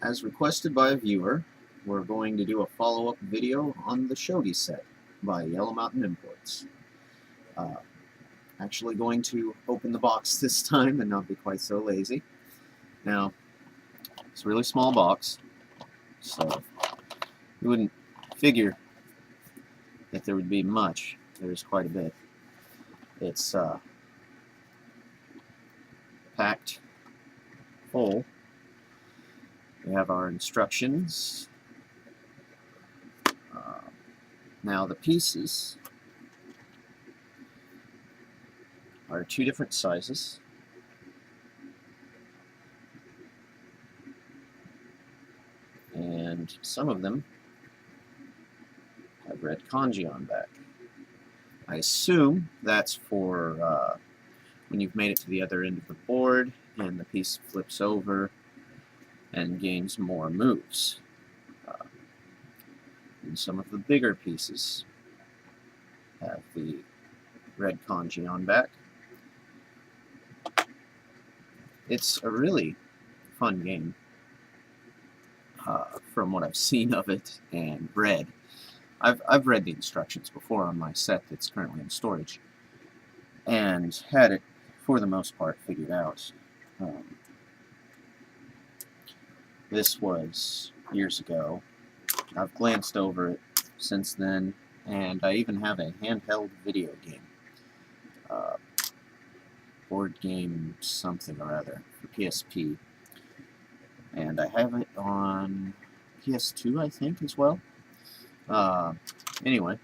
As requested by a viewer, we're going to do a follow-up video on the Shogi set by Yellow Mountain Imports. Uh, Actually going to open the box this time and not be quite so lazy. Now, it's a really small box, so you wouldn't figure that there would be much. There's quite a bit. It's packed full. We have our instructions. Now the pieces are two different sizes. And some of them have red kanji on back. I assume that's for when you've made it to the other end of the board and the piece flips over and gains more moves. And some of the bigger pieces have the red kanji on back. It's a really fun game from what I've seen of it and read. I've read the instructions before on my set that's currently in storage and had it, for the most part, figured out. This was years ago. I've glanced over it since then, and I even have a handheld video game. Board game something or other for PSP. And I have it on PS2, I think, as well. Anyway,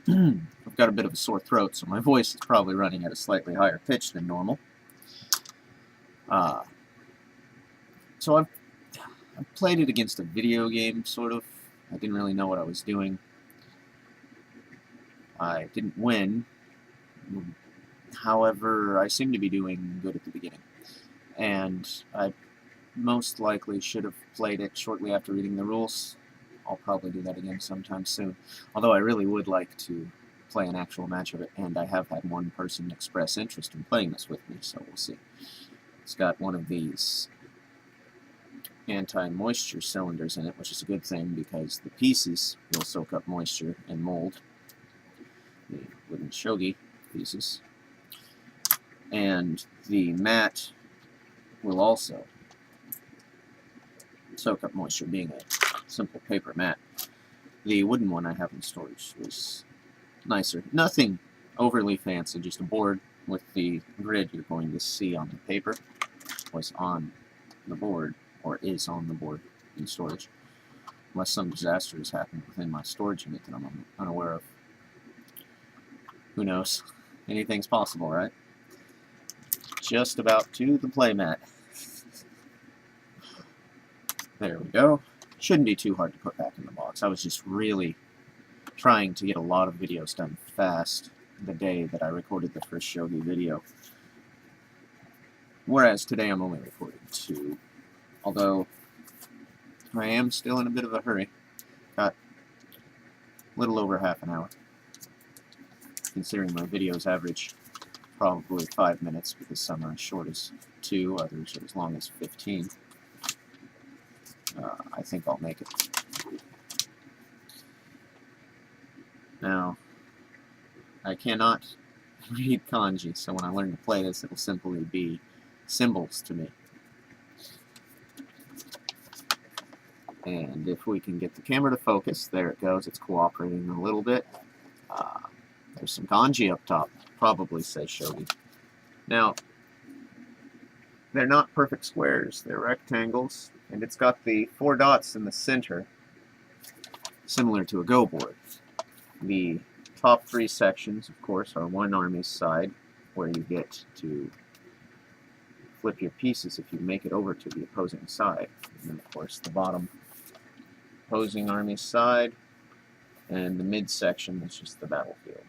I've got a bit of a sore throat, so my voice is probably running at a slightly higher pitch than normal. So I've played it against a video game, sort of. I didn't really know what I was doing. I didn't win. However, I seem to be doing good at the beginning. And I most likely should have played it shortly after reading the rules. I'll probably do that again sometime soon. Although I really would like to play an actual match of it, and I have had one person express interest in playing this with me, so we'll see. It's got one of these anti-moisture cylinders in it, which is a good thing because the pieces will soak up moisture and mold. The wooden shogi pieces. And the mat will also soak up moisture, being a simple paper mat. The wooden one I have in storage was nicer. Nothing overly fancy, just a board with the grid you're going to see on the paper was on the board, or is on the board in storage, unless some disaster has happened within my storage unit that I'm unaware of. Who knows? Anything's possible, right? Just about to the playmat. There we go. Shouldn't be too hard to put back in the box. I was just really trying to get a lot of videos done fast the day that I recorded the first Shogi video. Whereas today I'm only recording 2. Although I am still in a bit of a hurry. Got a little over half an hour. Considering my videos average probably 5 minutes, because some are as short as 2, others are as long as 15. I think I'll make it. Now, I cannot read kanji, so when I learn to play this, it'll simply be symbols to me. And if we can get the camera to focus, there it goes, it's cooperating a little bit. There's some kanji up top, probably says Shogi. Now, they're not perfect squares, they're rectangles, and it's got the 4 dots in the center, similar to a Go board. The top 3 sections, of course, are one army's side, where you get to flip your pieces if you make it over to the opposing side. And then, of course, the bottom opposing army's side, and the midsection is just the battlefield.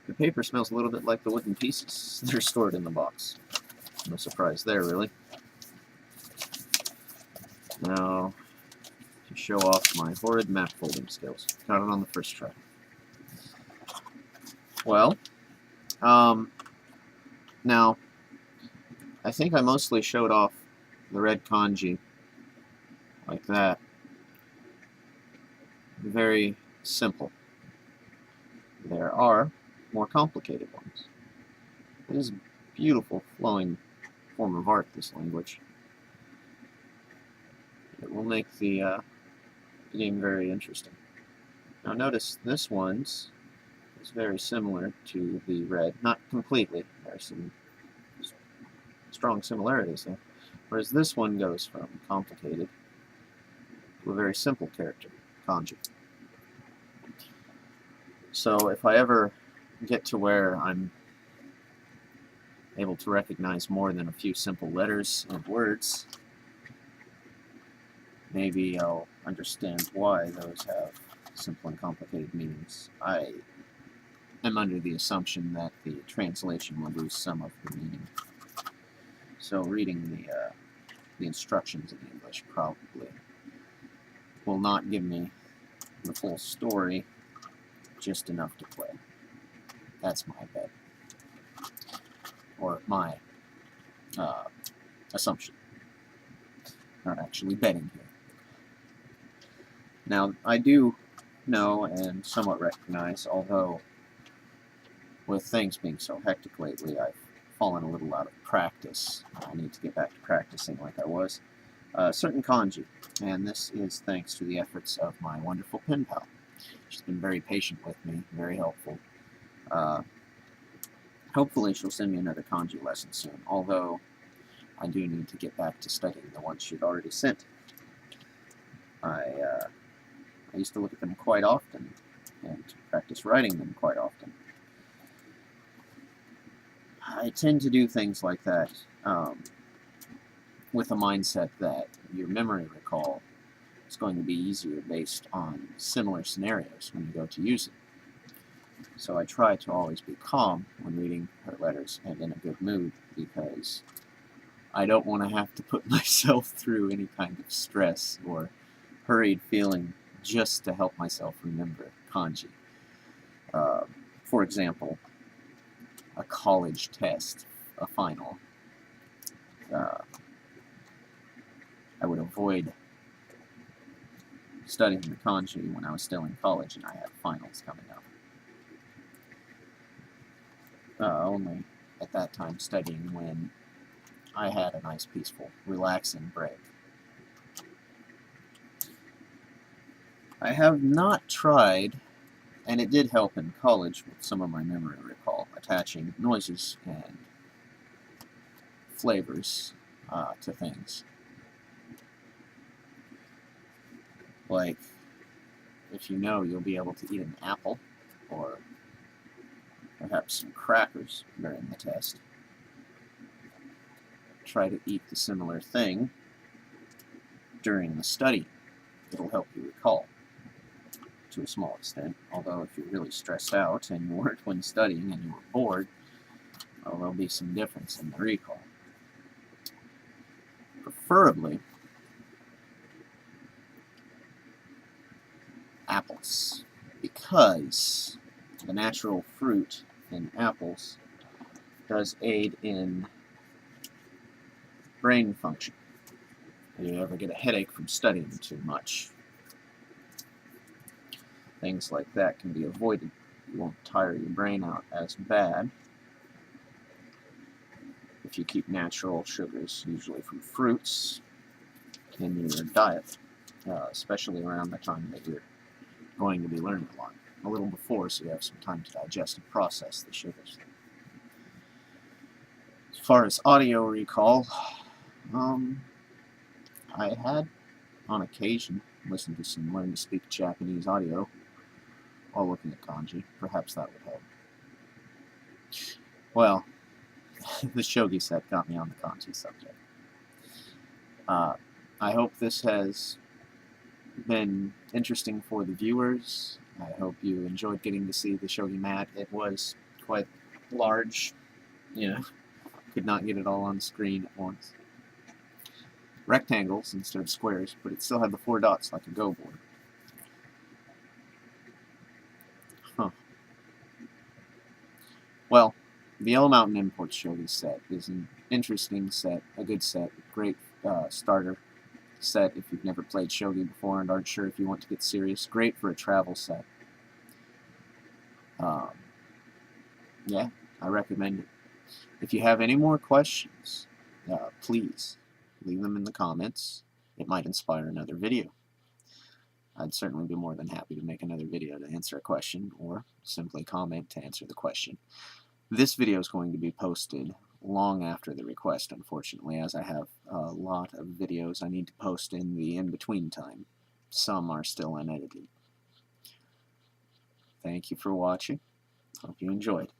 The paper smells a little bit like the wooden pieces. They're stored in the box. No surprise there, really. Now, to show off my horrid map folding skills. Got it on the first try. Well, now, I think I mostly showed off the red kanji like that. Very simple. There are more complicated ones. It is a beautiful, flowing form of art, this language. It will make the game very interesting. Now notice this one's is very similar to the red. Not completely. There are some strong similarities there. Whereas this one goes from complicated to a very simple character, kanji. So if I ever get to where I'm able to recognize more than a few simple letters and words, maybe I'll understand why those have simple and complicated meanings. I am under the assumption that the translation will lose some of the meaning. So reading the instructions in English probably will not give me the full story, just enough to play. That's my bet. Or my assumption. Not actually betting here. Now, I do know and somewhat recognize, although with things being so hectic lately, I've fallen a little out of practice. I need to get back to practicing like I was. Certain kanji, and this is thanks to the efforts of my wonderful pen pal. She's been very patient with me, very helpful. Hopefully she'll send me another kanji lesson soon, although I do need to get back to studying the ones she'd already sent. I used to look at them quite often and practice writing them quite often. I tend to do things like that with a mindset that your memory recall is going to be easier based on similar scenarios when you go to use it. So I try to always be calm when reading her letters and in a good mood, because I don't want to have to put myself through any kind of stress or hurried feeling just to help myself remember kanji. For example, a college test, a final. I would avoid studying the kanji when I was still in college and I had finals coming up. Only at that time studying when I had a nice, peaceful, relaxing break. I have not tried, and it did help in college with some of my memory recall, attaching noises and flavors to things. Like, if you know you'll be able to eat an apple, or perhaps some crackers during the test, try to eat the similar thing during the study. It'll help you recall to a small extent, although if you're really stressed out and you weren't when studying and you were bored, well, there'll be some difference in the recall. Preferably apples, because the natural fruit in apples does aid in brain function. If you ever get a headache from studying too much, things like that can be avoided. You won't tire your brain out as bad if you keep natural sugars, usually from fruits, in your diet, especially around the time that you're going to be learning a lot. A little before, so you have some time to digest and process the sugars. As far as audio recall, I had, on occasion, listened to some Learn to Speak Japanese audio while looking at kanji. Perhaps that would help. Well, the Shogi set got me on the kanji subject. I hope this has been interesting for the viewers. I hope you enjoyed getting to see the Shogi mat. It was quite large, could not get it all on the screen at once. Rectangles instead of squares, but it still had the 4 dots like a Go board. Huh. Well, The Yellow Mountain Imports Shogi set is an interesting set, a good set, great starter set if you've never played Shogi before and aren't sure if you want to get serious. Great for a travel set. Yeah, I recommend it. If you have any more questions, please leave them in the comments. It might inspire another video. I'd certainly be more than happy to make another video to answer a question, or simply comment to answer the question. This video is going to be posted long after the request, unfortunately, as I have a lot of videos I need to post in the in-between time. Some are still unedited. Thank you for watching. Hope you enjoyed.